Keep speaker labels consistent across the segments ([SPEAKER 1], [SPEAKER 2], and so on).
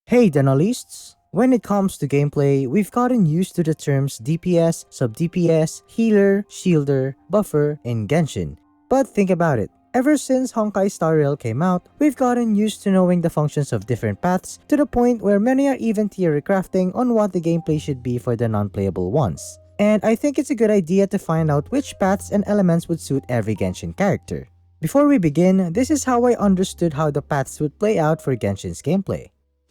[SPEAKER 1] Hey Denalists! When it comes to gameplay, we've gotten used to the terms DPS, sub-DPS, healer, shielder, buffer, in Genshin. But think about it. Ever since Honkai Star Rail came out, we've gotten used to knowing the functions of different paths to the point where many are even theory crafting on what the gameplay should be for the non-playable ones. And I think it's a good idea to find out which paths and elements would suit every Genshin character. Before we begin, this is how I understood how the paths would play out for Genshin's gameplay.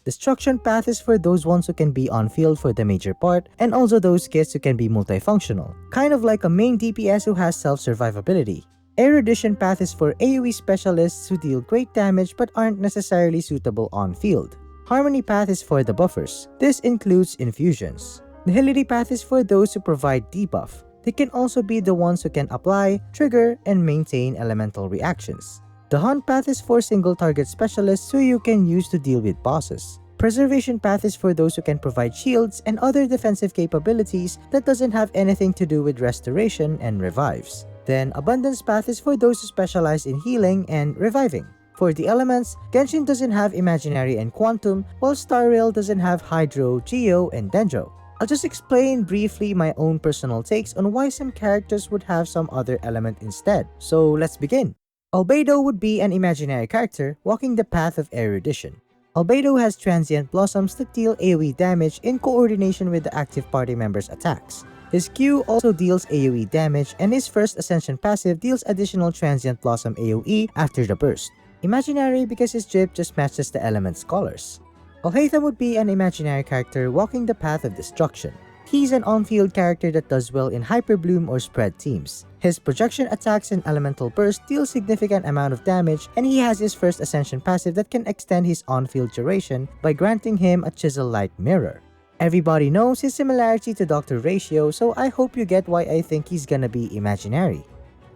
[SPEAKER 1] Destruction path is for those ones who can be on field for the major part, and also those kids who can be multifunctional, kind of like a main DPS who has self-survivability. Erudition path is for AoE specialists who deal great damage but aren't necessarily suitable on field. Harmony path is for the buffers. This includes infusions. Nihility path is for those who provide debuff. They can also be the ones who can apply, trigger, and maintain elemental reactions. The Hunt path is for single target specialists who you can use to deal with bosses. Preservation path is for those who can provide shields and other defensive capabilities that doesn't have anything to do with restoration and revives. Then Abundance path is for those who specialize in healing and reviving. For the elements, Genshin doesn't have Imaginary and Quantum, while Star Rail doesn't have Hydro, Geo, and Dendro. I'll just explain briefly my own personal takes on why some characters would have some other element instead. So let's begin. Albedo would be an imaginary character walking the path of erudition. Albedo has transient blossoms that deal AoE damage in coordination with the active party member's attacks. His Q also deals AoE damage, and his first ascension passive deals additional transient blossom AoE after the burst. Imaginary because his drip just matches the element's colors. Alhaitham would be an imaginary character walking the path of destruction. He's an on-field character that does well in Hyper Bloom or Spread teams. His projection attacks and elemental burst deal significant amount of damage, and he has his first ascension passive that can extend his on-field duration by granting him a chisel-like mirror. Everybody knows his similarity to Dr. Ratio, so I hope you get why I think he's gonna be imaginary.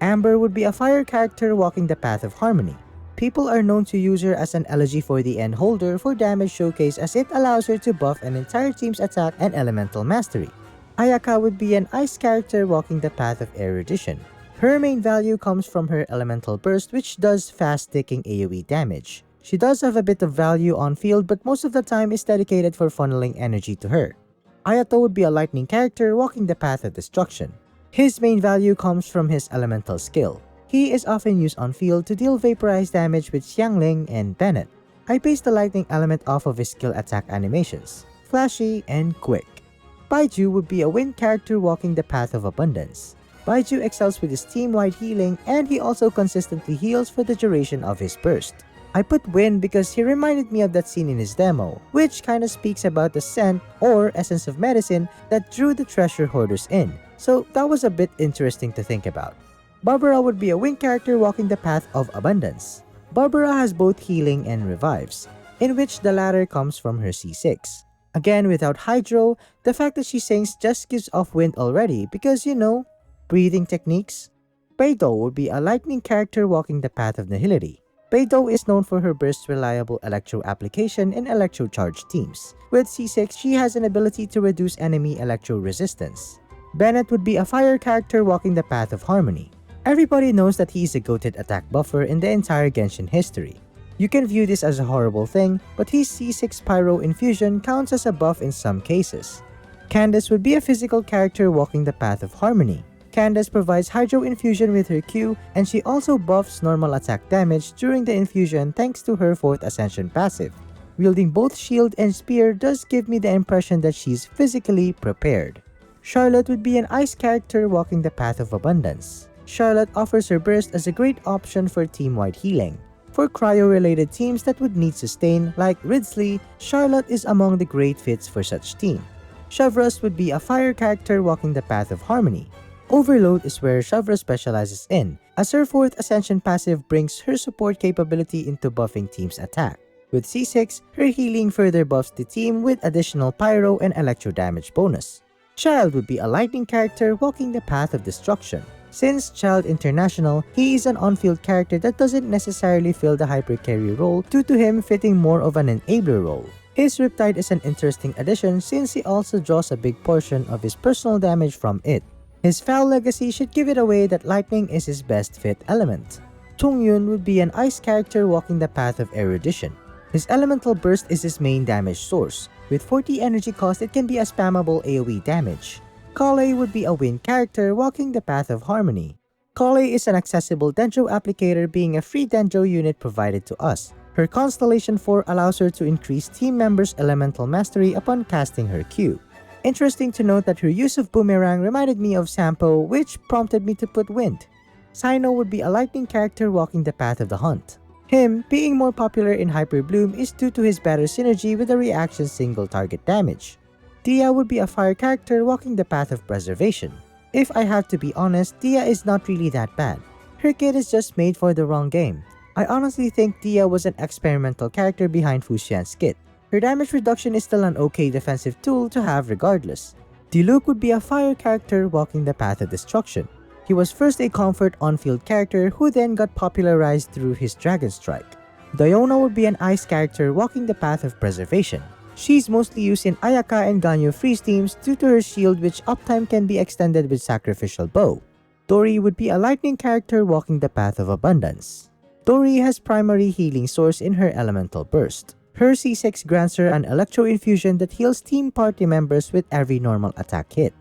[SPEAKER 1] Amber would be a fire character walking the path of harmony. People are known to use her as an elegy for the end holder for damage showcase, as it allows her to buff an entire team's attack and elemental mastery. Ayaka would be an ice character walking the path of erudition. Her main value comes from her elemental burst, which does fast-ticking AoE damage. She does have a bit of value on field, but most of the time is dedicated for funneling energy to her. Ayato would be a lightning character walking the path of destruction. His main value comes from his elemental skill. He is often used on field to deal vaporized damage with Xiangling and Bennett. I base the lightning element off of his skill attack animations, flashy and quick. Baizhu would be a wind character walking the path of abundance. Baizhu excels with his team-wide healing, and he also consistently heals for the duration of his burst. I put wind because he reminded me of that scene in his demo, which kinda speaks about the scent or essence of medicine that drew the treasure hoarders in, so that was a bit interesting to think about. Barbara would be a wind character walking the path of abundance. Barbara has both healing and revives, in which the latter comes from her C6. Again, without Hydro, the fact that she sings just gives off wind already because, you know, breathing techniques. Beidou would be a lightning character walking the path of nihility. Beidou is known for her burst-reliable electro application in electro-charged teams. With C6, she has an ability to reduce enemy electro resistance. Bennett would be a fire character walking the path of harmony. Everybody knows that he is a goated attack buffer in the entire Genshin history. You can view this as a horrible thing, but his C6 Pyro infusion counts as a buff in some cases. Candace would be a physical character walking the path of harmony. Candace provides Hydro infusion with her Q, and she also buffs normal attack damage during the infusion thanks to her 4th ascension passive. Wielding both shield and spear does give me the impression that she's physically prepared. Charlotte would be an ice character walking the path of abundance. Charlotte offers her burst as a great option for team-wide healing. For cryo-related teams that would need sustain, like Ridsley, Charlotte is among the great fits for such team. Chevreuse would be a fire character walking the path of harmony. Overload is where Chevreuse specializes in, as her 4th ascension passive brings her support capability into buffing team's attack. With C6, her healing further buffs the team with additional pyro and electro damage bonus. Childe would be a lightning character walking the path of destruction. Since Childe International, he is an on-field character that doesn't necessarily fill the hyper carry role due to him fitting more of an enabler role. His Riptide is an interesting addition since he also draws a big portion of his personal damage from it. His foul legacy should give it away that lightning is his best fit element. Chongyun would be an ice character walking the path of erudition. His elemental burst is his main damage source. With 40 energy cost, it can be a spammable AoE damage. Collei would be a wind character walking the path of harmony. Collei is an accessible Dendro applicator, being a free Dendro unit provided to us. Her Constellation 4 allows her to increase team members' elemental mastery upon casting her Q. Interesting to note that her use of Boomerang reminded me of Sampo, which prompted me to put Wind. Cyno would be a lightning character walking the path of the hunt. Him being more popular in Hyper Bloom is due to his better synergy with the reaction single target damage. Dehya would be a fire character walking the path of preservation. If I have to be honest, Dehya is not really that bad. Her kit is just made for the wrong game. I honestly think Dehya was an experimental character behind Fuxian's kit. Her damage reduction is still an okay defensive tool to have regardless. Diluc would be a fire character walking the path of destruction. He was first a comfort on-field character who then got popularized through his Dragon Strike. Diona would be an ice character walking the path of preservation. She's mostly used in Ayaka and Ganyu freeze teams due to her shield, which uptime can be extended with Sacrificial Bow. Dori would be a lightning character walking the path of abundance. Dori has primary healing source in her elemental burst. Her C6 grants her an electro infusion that heals team party members with every normal attack hit.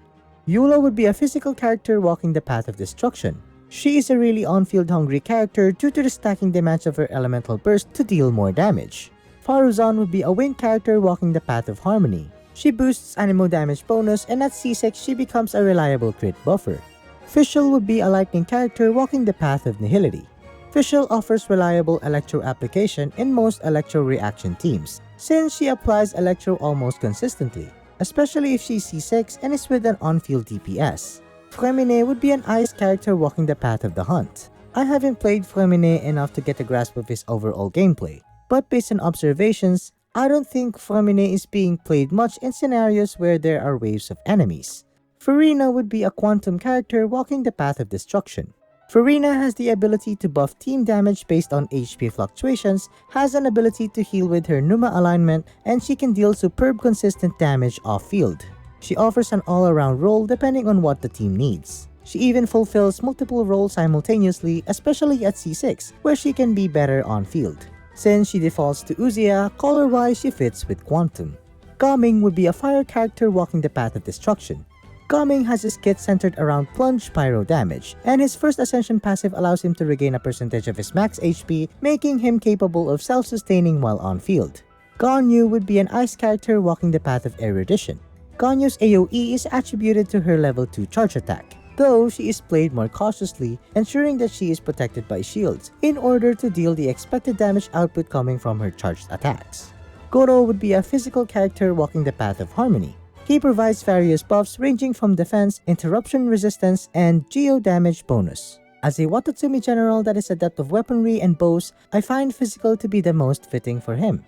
[SPEAKER 1] Eula would be a physical character walking the path of destruction. She is a really on-field hungry character due to the stacking demands of her elemental burst to deal more damage. Faruzan would be a wind character walking the path of harmony. She boosts animo damage bonus, and at C6 she becomes a reliable crit buffer. Fischl would be a lightning character walking the path of nihility. Fischl offers reliable electro application in most electro reaction teams, since she applies electro almost consistently, especially if she's C6 and is with an on-field DPS. Freminet would be an ice character walking the path of the hunt. I haven't played Freminet enough to get a grasp of his overall gameplay, but based on observations, I don't think Freminet is being played much in scenarios where there are waves of enemies. Furina would be a quantum character walking the path of destruction. Furina has the ability to buff team damage based on HP fluctuations, has an ability to heal with her Numa alignment, and she can deal superb consistent damage off-field. She offers an all-around role depending on what the team needs. She even fulfills multiple roles simultaneously, especially at C6, where she can be better on-field. Since she defaults to Uziah, color-wise she fits with Quantum. Gaming would be a fire character walking the path of destruction. Gaming has his kit centered around plunge pyro damage, and his first ascension passive allows him to regain a percentage of his max HP, making him capable of self-sustaining while on field. Ganyu would be an ice character walking the path of erudition. Ganyu's AoE is attributed to her level 2 charge attack, though she is played more cautiously, ensuring that she is protected by shields in order to deal the expected damage output coming from her charged attacks. Gorou would be a physical character walking the path of harmony. He provides various buffs ranging from defense, interruption resistance, and geo damage bonus. As a Watatsumi general that is adept of weaponry and bows, I find physical to be the most fitting for him.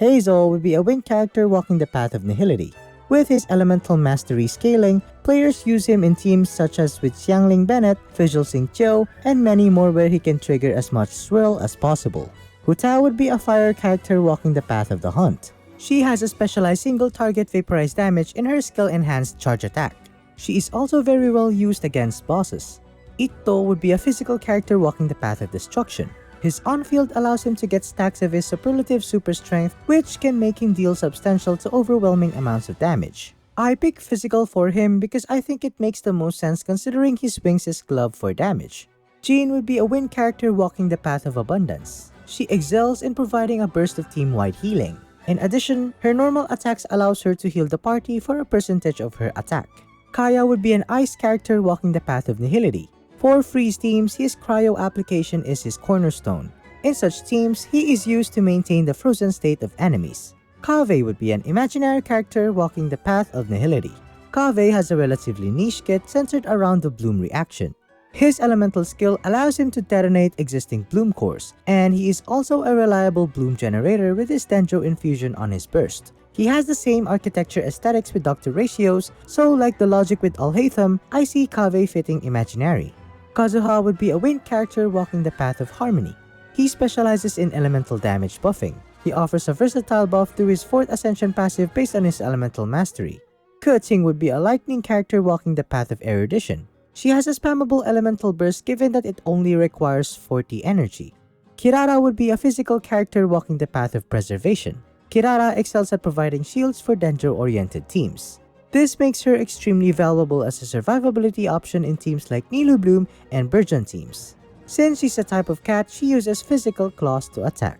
[SPEAKER 1] Heizou would be a wind character walking the path of nihility. With his elemental mastery scaling, players use him in teams such as with Xiangling Bennett, Fischl Xingqiu, and many more where he can trigger as much swirl as possible. Hutao would be a fire character walking the path of the hunt. She has a specialized single target vaporized damage in her skill enhanced charge attack. She is also very well used against bosses. Itto would be a physical character walking the path of destruction. His on-field allows him to get stacks of his superlative super strength, which can make him deal substantial to overwhelming amounts of damage. I pick physical for him because I think it makes the most sense considering he swings his glove for damage. Jean would be a wind character walking the path of abundance. She excels in providing a burst of team-wide healing. In addition, her normal attacks allows her to heal the party for a percentage of her attack. Kaeya would be an ice character walking the path of nihility. For freeze teams, his cryo application is his cornerstone. In such teams, he is used to maintain the frozen state of enemies. Kaveh would be an imaginary character walking the path of nihility. Kaveh has a relatively niche kit centered around the bloom reaction. His elemental skill allows him to detonate existing bloom cores, and he is also a reliable bloom generator with his Dendro infusion on his burst. He has the same architecture aesthetics with Dr. Ratios, so like the logic with Alhaitham, I see Kaveh fitting imaginary. Kazuha would be a wind character walking the path of harmony. He specializes in elemental damage buffing. He offers a versatile buff through his 4th ascension passive based on his elemental mastery. Keqing would be a lightning character walking the path of erudition. She has a spammable elemental burst given that it only requires 40 energy. Kirara would be a physical character walking the path of preservation. Kirara excels at providing shields for danger-oriented teams. This makes her extremely valuable as a survivability option in teams like Nilou and Burgeon teams. Since she's a type of cat, she uses physical claws to attack.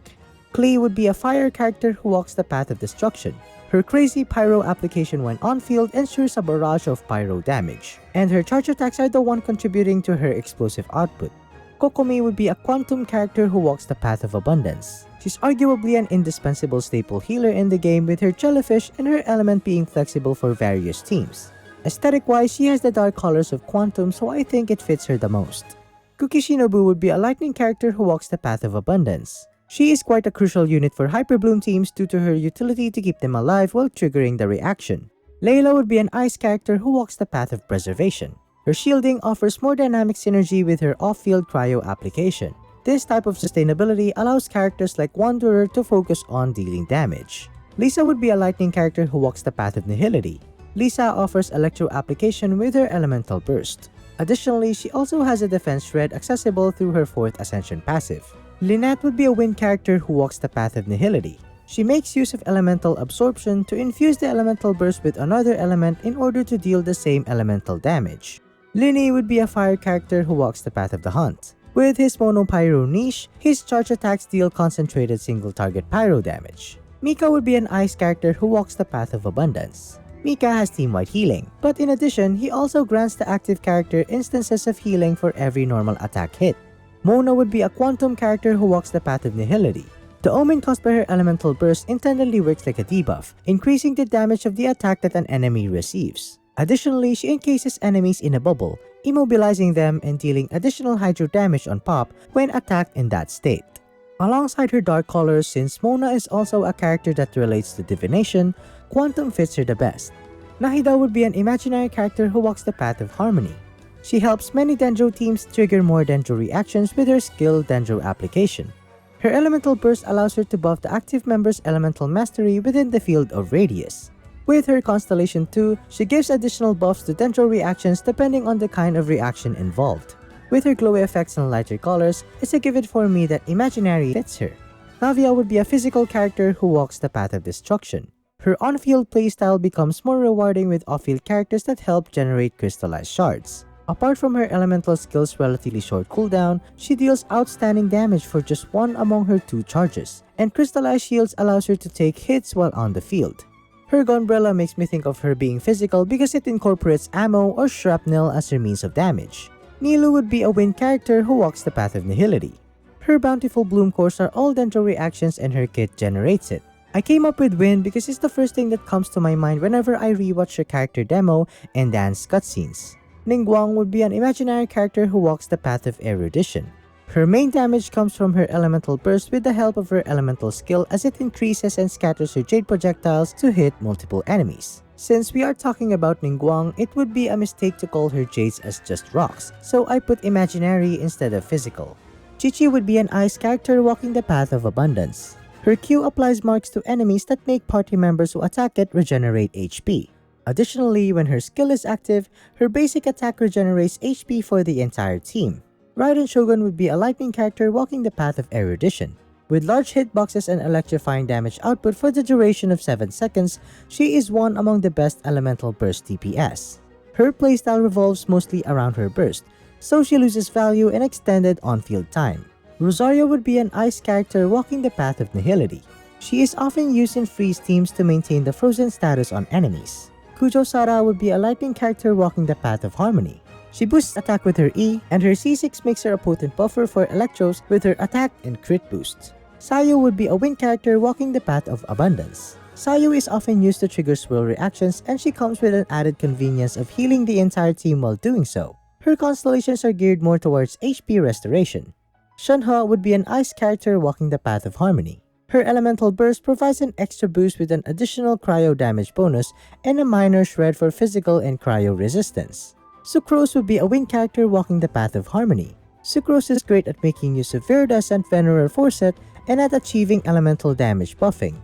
[SPEAKER 1] Collei would be a fire character who walks the path of destruction. Her crazy pyro application when on-field ensures a barrage of pyro damage, and her charge attacks are the one contributing to her explosive output. Kokomi would be a quantum character who walks the path of abundance. She's arguably an indispensable staple healer in the game with her jellyfish and her element being flexible for various teams. Aesthetic-wise, she has the dark colors of Quantum, so I think it fits her the most. Kuki Shinobu would be a lightning character who walks the path of abundance. She is quite a crucial unit for Hyperbloom teams due to her utility to keep them alive while triggering the reaction. Layla would be an ice character who walks the path of preservation. Her shielding offers more dynamic synergy with her off-field cryo application. This type of sustainability allows characters like Wanderer to focus on dealing damage. Lisa would be a lightning character who walks the path of nihility. Lisa offers electro application with her elemental burst. Additionally, she also has a defense shred accessible through her 4th ascension passive. Lynette would be a wind character who walks the path of nihility. She makes use of elemental absorption to infuse the elemental burst with another element in order to deal the same elemental damage. Linny would be a fire character who walks the path of the hunt. With his mono pyro niche, his charge attacks deal concentrated single target pyro damage. Mika would be an ice character who walks the path of abundance. Mika has team-wide healing, but in addition, he also grants the active character instances of healing for every normal attack hit. Mona would be a quantum character who walks the path of nihility. The omen caused by her elemental burst intendedly works like a debuff, increasing the damage of the attack that an enemy receives. Additionally, she encases enemies in a bubble, immobilizing them and dealing additional hydro damage on pop when attacked in that state. Alongside her dark colors, since Mona is also a character that relates to divination, Quantum fits her the best. Nahida would be an imaginary character who walks the path of harmony. She helps many Dendro teams trigger more Dendro reactions with her skill Dendro application. Her elemental burst allows her to buff the active member's elemental mastery within the field of radius. With her Constellation 2, she gives additional buffs to Dendro reactions depending on the kind of reaction involved. With her glowy effects and lighter colors, it's a given for me that Imaginary fits her. Navia would be a physical character who walks the path of destruction. Her on-field playstyle becomes more rewarding with off-field characters that help generate crystallized shards. Apart from her elemental skill's relatively short cooldown, she deals outstanding damage for just one among her 2 charges, and crystallized shields allows her to take hits while on the field. Her Gunbrella makes me think of her being physical because it incorporates ammo or shrapnel as her means of damage. Nilou would be a wind character who walks the path of nihility. Her Bountiful Bloom cores are all Dendro reactions and her kit generates it. I came up with wind because it's the first thing that comes to my mind whenever I rewatch her character demo and dance cutscenes. Ningguang would be an imaginary character who walks the path of erudition. Her main damage comes from her elemental burst with the help of her elemental skill as it increases and scatters her jade projectiles to hit multiple enemies. Since we are talking about Ningguang, it would be a mistake to call her jades as just rocks, so I put imaginary instead of physical. Chichi would be an ice character walking the path of abundance. Her Q applies marks to enemies that make party members who attack it regenerate HP. Additionally, when her skill is active, her basic attack regenerates HP for the entire team. Raiden Shogun would be a lightning character walking the path of erudition. With large hitboxes and electrifying damage output for the duration of 7 seconds, she is one among the best elemental burst DPS. Her playstyle revolves mostly around her burst, so she loses value in extended on-field time. Rosario would be an ice character walking the path of nihility. She is often used in freeze teams to maintain the frozen status on enemies. Kujo Sara would be a lightning character walking the path of harmony. She boosts attack with her E, and her C6 makes her a potent buffer for Electros with her attack and crit boost. Sayu would be a wind character walking the path of abundance. Sayu is often used to trigger swirl reactions, and she comes with an added convenience of healing the entire team while doing so. Her constellations are geared more towards HP restoration. Shenhe would be an ice character walking the path of harmony. Her elemental burst provides an extra boost with an additional cryo damage bonus and a minor shred for physical and cryo resistance. Sucrose would be a wind character walking the path of harmony. Sucrose is great at making use of Viridescent Venerer Forset and at achieving elemental damage buffing.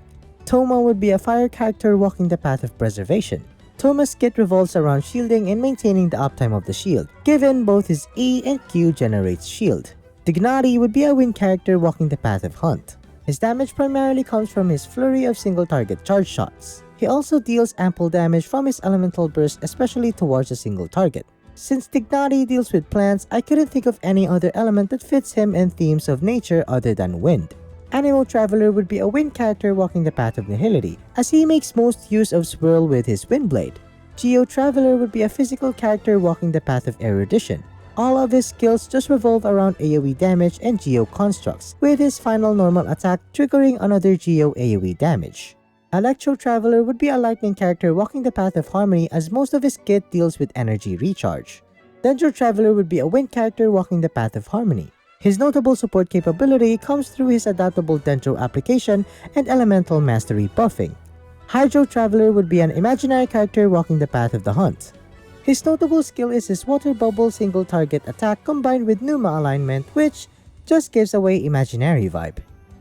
[SPEAKER 1] Toma would be a fire character walking the path of preservation. Toma's kit revolves around shielding and maintaining the uptime of the shield, given both his E and Q generates shield. Dignati would be a wind character walking the path of Hunt. His damage primarily comes from his flurry of single target charge shots. He also deals ample damage from his elemental burst, especially towards a single target. Since Dignati deals with plants, I couldn't think of any other element that fits him in themes of nature other than wind. Anemo Traveler would be a wind character walking the path of Nihility, as he makes most use of Swirl with his Wind Blade. Geo Traveler would be a physical character walking the path of Erudition. All of his skills just revolve around AoE damage and Geo constructs, with his final normal attack triggering another Geo AoE damage. Electro Traveler would be a lightning character walking the path of Harmony, as most of his kit deals with energy recharge. Dendro Traveler would be a wind character walking the path of Harmony. His notable support capability comes through his adaptable Dendro application and elemental mastery buffing. Hydro Traveler would be an imaginary character walking the path of the Hunt. His notable skill is his water bubble single target attack combined with Numa alignment, which just gives away imaginary vibe.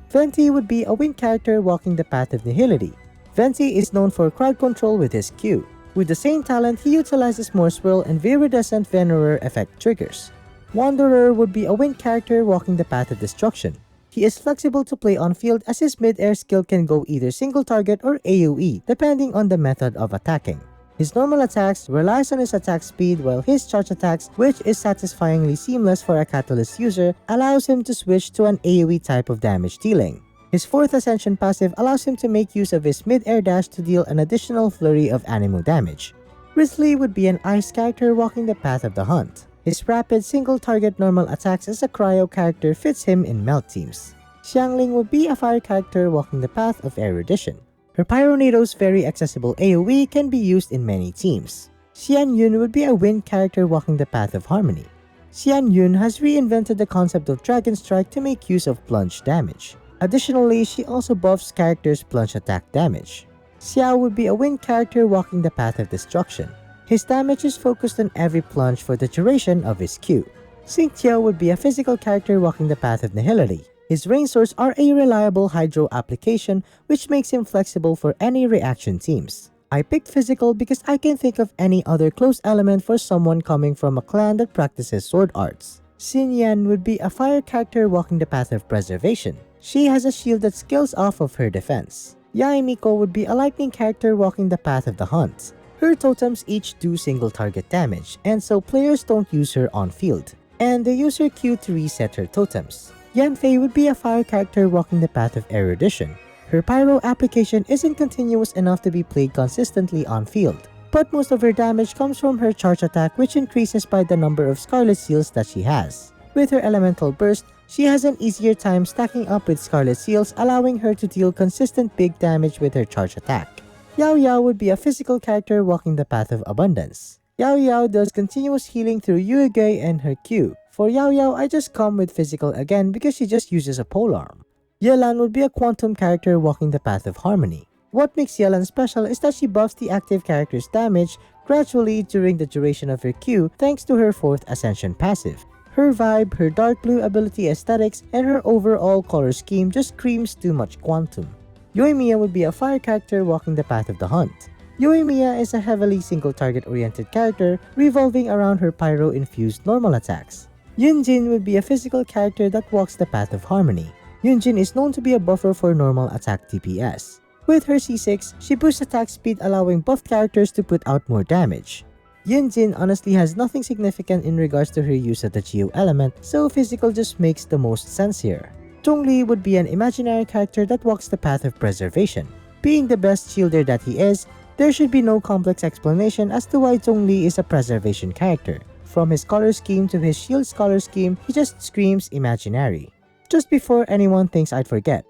[SPEAKER 1] Venti would be a wind character walking the path of Nihility. Venti is known for crowd control with his Q. With the same talent, he utilizes more swirl and viridescent Venerer effect triggers. Wanderer would be a wind character walking the path of destruction. He is flexible to play on field, as his mid-air skill can go either single target or AoE depending on the method of attacking. His normal attacks relies on his attack speed, while his charge attacks, which is satisfyingly seamless for a Catalyst user, allows him to switch to an AoE type of damage dealing. His 4th Ascension passive allows him to make use of his mid-air dash to deal an additional flurry of Anemo damage. Grizzly would be an ice character walking the path of the Hunt. His rapid single-target normal attacks as a cryo character fits him in melt teams. Xiangling would be a fire character walking the path of Erudition. Her Pyronado's very accessible AoE can be used in many teams. Xian Yun would be a wind character walking the path of Harmony. Xian Yun has reinvented the concept of Dragon Strike to make use of plunge damage. Additionally, she also buffs characters' plunge attack damage. Xiao would be a wind character walking the path of destruction. His damage is focused on every plunge for the duration of his Q. Xingqiu would be a physical character walking the path of Nihility. His rain swords are a reliable hydro application, which makes him flexible for any reaction teams. I picked physical because I can think of any other close element for someone coming from a clan that practices sword arts. Xin Yan would be a fire character walking the path of preservation. She has a shield that scales off of her defense. Yae Miko would be a lightning character walking the path of the Hunt. Her totems each do single target damage, and so players don't use her on field, and they use her Q to reset her totems. Yanfei would be a fire character walking the path of Erudition. Her pyro application isn't continuous enough to be played consistently on field, but most of her damage comes from her charge attack, which increases by the number of Scarlet Seals that she has. With her elemental burst, she has an easier time stacking up with Scarlet Seals, allowing her to deal consistent big damage with her charge attack. Yao Yao would be a physical character walking the path of abundance. Yao Yao does continuous healing through Yuege and her Q. For Yao Yao, I just come with physical again because she just uses a polearm. Yelan would be a quantum character walking the path of harmony. What makes Yelan special is that she buffs the active character's damage gradually during the duration of her Q thanks to her 4th Ascension passive. Her vibe, her dark blue ability aesthetics, and her overall color scheme just screams too much quantum. Yoimiya would be a fire character walking the path of the Hunt. Yoimiya is a heavily single-target oriented character revolving around her pyro-infused normal attacks. Yunjin would be a physical character that walks the path of harmony. Yunjin is known to be a buffer for normal attack DPS. With her C6, she boosts attack speed, allowing buffed characters to put out more damage. Yunjin honestly has nothing significant in regards to her use of the Geo element, so physical just makes the most sense here. Zhongli would be an imaginary character that walks the path of preservation. Being the best shielder that he is, there should be no complex explanation as to why Zhongli is a preservation character. From his color scheme to his shield's color scheme, he just screams imaginary. Just before anyone thinks I'd forget,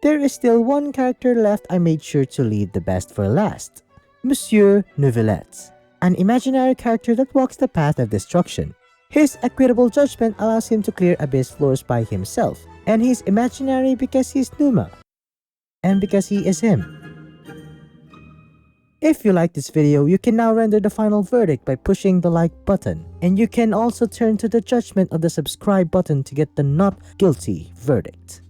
[SPEAKER 1] there is still one character left I made sure to leave the best for last. Monsieur Neuvillette, an imaginary character that walks the path of destruction. His equitable judgment allows him to clear abyss floors by himself, and he's imaginary because he's Numa, and because he is him. If you like this video, you can now render the final verdict by pushing the like button, and you can also turn to the judgment of the subscribe button to get the not guilty verdict.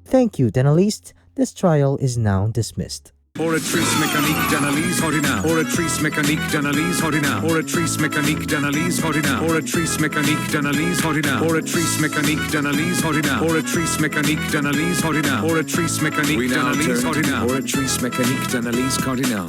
[SPEAKER 1] Thank you, then at least, this trial is now dismissed.
[SPEAKER 2] Oratrice mécanique d'analyse ordinaire. Oratrice mécanique d'analyse ordinaire. Oratrice mécanique d'analyse ordinaire. Oratrice mécanique d'analyse ordinaire. Oratrice mécanique d'analyse ordinaire. Oratrice mécanique d'analyse ordinaire. Oratrice mécanique d'analyse ordinaire. Oratrice mécanique d'analyse cardinale.